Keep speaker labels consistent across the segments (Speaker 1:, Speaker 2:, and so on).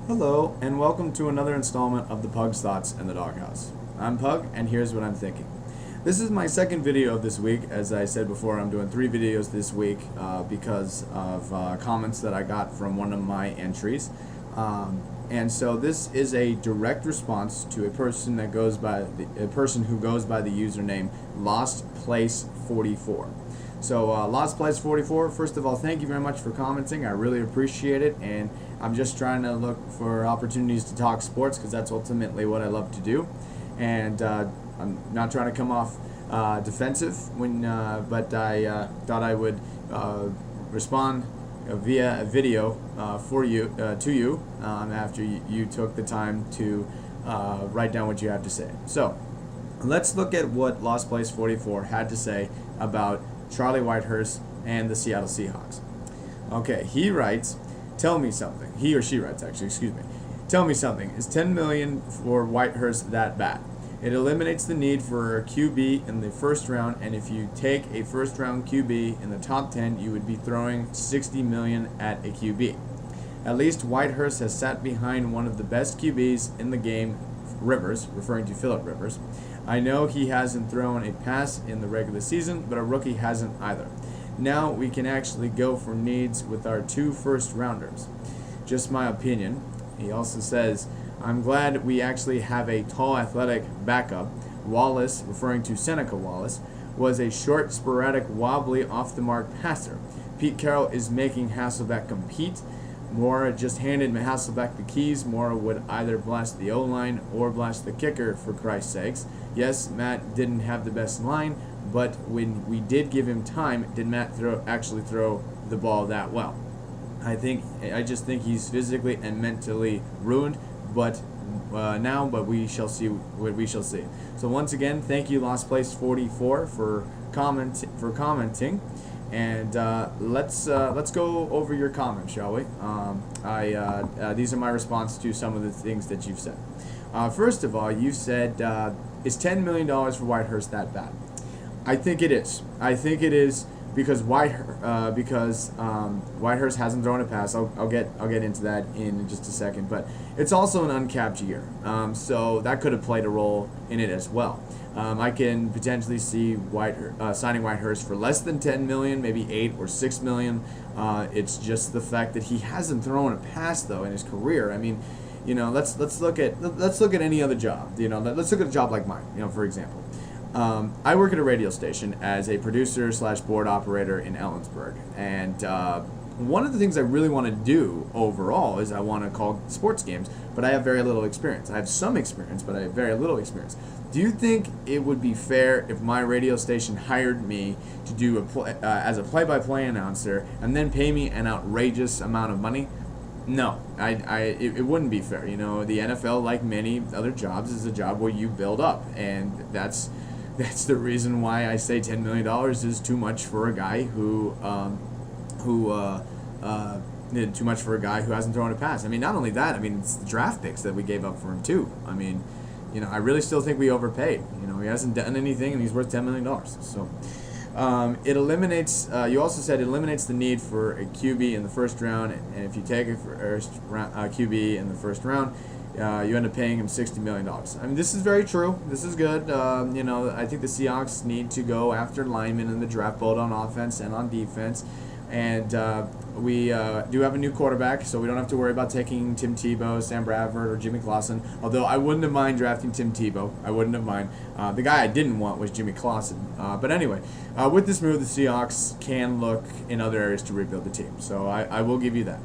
Speaker 1: Hello, and welcome to another installment of the Pug's Thoughts and the Doghouse. I'm Pug, and here's what I'm thinking. This is my second video of this week. As I said before, I'm doing 3 videos this week because of comments that I got from one of my entries. And so this is a direct response to a person that goes by a person who goes by the username LostPlace44. So LostPlace44, first of all, thank you very much for commenting. I really appreciate it, and I'm just trying to look for opportunities to talk sports because that's ultimately what I love to do. And I'm not trying to come off defensive but I thought I would respond via a video for you to you after you took the time to write down what you have to say. So let's look at what LostPlace44 had to say about Charlie Whitehurst and the Seattle Seahawks. Okay, he writes, tell me something. He or she writes, actually, excuse me. Tell me something. Is $10 million for Whitehurst that bad? It eliminates the need for a QB in the first round, and if you take a first-round QB in the top 10, you would be throwing $60 million at a QB. At least Whitehurst has sat behind one of the best QBs in the game, Rivers, referring to Philip Rivers. I know he hasn't thrown a pass in the regular season, but a rookie hasn't either. Now we can actually go for needs with our 2 first-rounders. Just my opinion. He also says, I'm glad we actually have a tall, athletic backup. Wallace, referring to Seneca Wallace, was a short, sporadic, wobbly, off-the-mark passer. Pete Carroll is making Hasselbeck compete. Mora just handed Hasselbeck the keys. Mora would either blast the O-line or blast the kicker, for Christ's sakes. Yes, Matt didn't have the best line, but when we did give him time, did Matt actually throw the ball that well? I just think he's physically and mentally ruined, but we shall see what we shall see. So once again, thank you, LostPlace44, for commenting. And let's go over your comments, shall we? These are my response to some of the things that you've said. First of all, you said, is $10 million for Whitehurst that bad? I think it is. I think it is because Whitehurst hasn't thrown a pass. I'll get into that in just a second. But it's also an uncapped year, so that could have played a role in it as well. I can potentially see signing Whitehurst for less than $10 million, maybe $8 or $6 million. It's just the fact that he hasn't thrown a pass though in his career. I mean, you know, let's look at any other job. You know, let's look at a job like mine. You know, for example. I work at a radio station as a producer/board operator in Ellensburg, and one of the things I really want to do overall is I want to call sports games, but I have very little experience. I have some experience, but I have very little experience. Do you think it would be fair if my radio station hired me to do as a play-by-play announcer and then pay me an outrageous amount of money? No, it wouldn't be fair. You know, the NFL, like many other jobs, is a job where you build up, and that's the reason why I say $10 million is too much for a guy who hasn't thrown a pass. I mean, not only that, I mean, it's the draft picks that we gave up for him too. I mean, you know, I really still think we overpaid. You know, he hasn't done anything, and he's worth $10 million. So it eliminates. You also said it eliminates the need for a QB in the first round, and if you take a QB in the first round, you end up paying him $60 million. I mean, this is very true. This is good. You know, I think the Seahawks need to go after linemen in the draft, both on offense and on defense. And we do have a new quarterback, so we don't have to worry about taking Tim Tebow, Sam Bradford, or Jimmy Clausen. Although I wouldn't have mind drafting Tim Tebow. I wouldn't have mind. The guy I didn't want was Jimmy Clausen. But anyway, with this move, the Seahawks can look in other areas to rebuild the team. So I will give you that.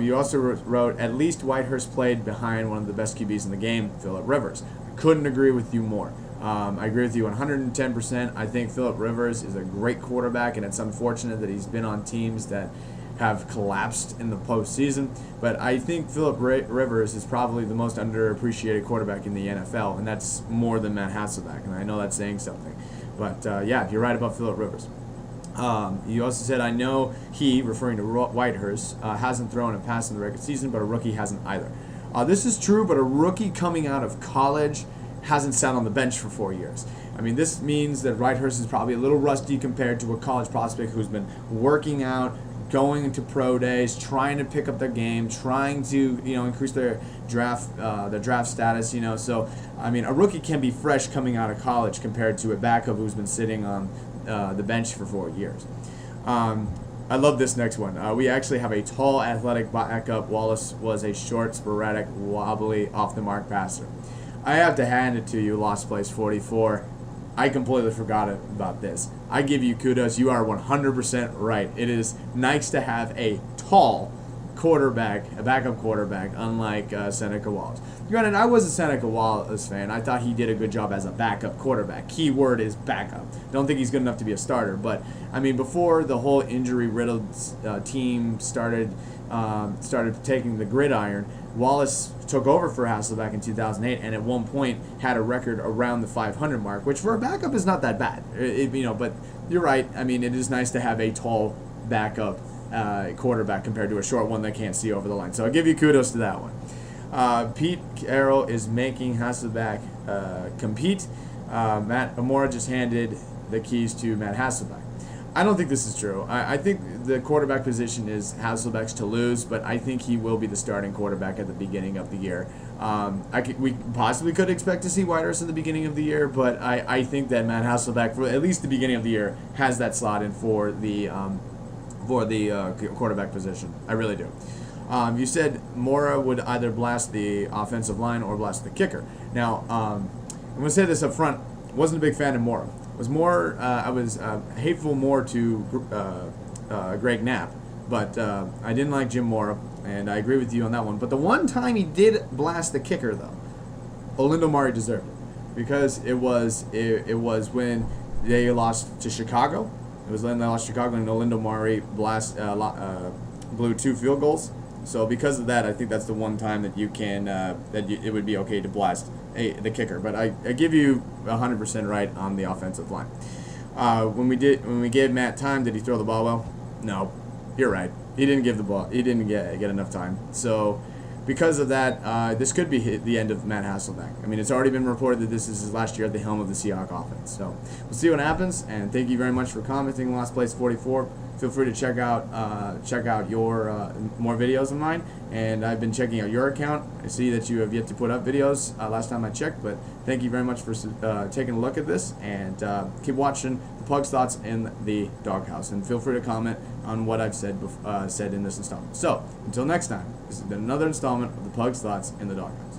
Speaker 1: You also wrote, at least Whitehurst played behind one of the best QBs in the game, Philip Rivers. I couldn't agree with you more. I agree with you 110%. I think Philip Rivers is a great quarterback, and it's unfortunate that he's been on teams that have collapsed in the postseason. But I think Philip Rivers is probably the most underappreciated quarterback in the NFL, and that's more than Matt Hasselbeck, and I know that's saying something. But yeah, you're right about Philip Rivers. You also said, I know he, referring to Whitehurst, hasn't thrown a pass in the regular season, but a rookie hasn't either. This is true, but a rookie coming out of college hasn't sat on the bench for 4 years. I mean, this means that Whitehurst is probably a little rusty compared to a college prospect who's been working out, going to pro days, trying to pick up their game, trying to increase their draft status. So I mean, a rookie can be fresh coming out of college compared to a backup who's been sitting on the bench for 4 years. I love this next one. We actually have a tall, athletic backup. Wallace was a short, sporadic, wobbly, off-the-mark passer. I have to hand it to you, Lost Place 44. I completely forgot about this. I give you kudos. You are 100% right. It is nice to have a tall quarterback, a backup quarterback, unlike Seneca Wallace. Granted, I was a Seneca Wallace fan. I thought he did a good job as a backup quarterback. Key word is backup. Don't think he's good enough to be a starter. But, I mean, before the whole injury-riddled team started taking the gridiron, Wallace took over for Hasselbeck in 2008, and at one point had a record around the 500 mark, which for a backup is not that bad. But you're right. I mean, it is nice to have a tall backup quarterback compared to a short one that can't see over the line. So I'll give you kudos to that one. Pete Carroll is making Hasselbeck compete. Matt Amora just handed the keys to Matt Hasselbeck. I don't think this is true. I think the quarterback position is Hasselbeck's to lose, but I think he will be the starting quarterback at the beginning of the year. We possibly could expect to see Whitehurst in the beginning of the year, but I think that Matt Hasselbeck, for at least the beginning of the year, has that slot in for the quarterback position. I really do. You said Mora would either blast the offensive line or blast the kicker. Now, I'm going to say this up front. Wasn't a big fan of Mora. I was hateful more to Greg Knapp, but I didn't like Jim Mora, and I agree with you on that one. But the one time he did blast the kicker, though, Olindo Mare deserved it, because it was when they lost to Chicago. It was when they lost Chicago, and Olindo Mare blew 2 field goals. So because of that, I think that's the one time that it would be okay to blast the kicker. But I give you 100% right on the offensive line. When we gave Matt time, did he throw the ball well? No, you're right. He didn't give the ball. He didn't get enough time. So because of that, this could be the end of Matt Hasselbeck. I mean, it's already been reported that this is his last year at the helm of the Seahawks offense. So we'll see what happens. And thank you very much for commenting, Lost Place 44. Feel free to check out your more videos of mine. And I've been checking out your account. I see that you have yet to put up videos last time I checked, but thank you very much for taking a look at this, and keep watching the Pug's Thoughts in the Doghouse, and feel free to comment on what I've said in this installment. So until next time, this has been another installment of the Pug's Thoughts in the Doghouse.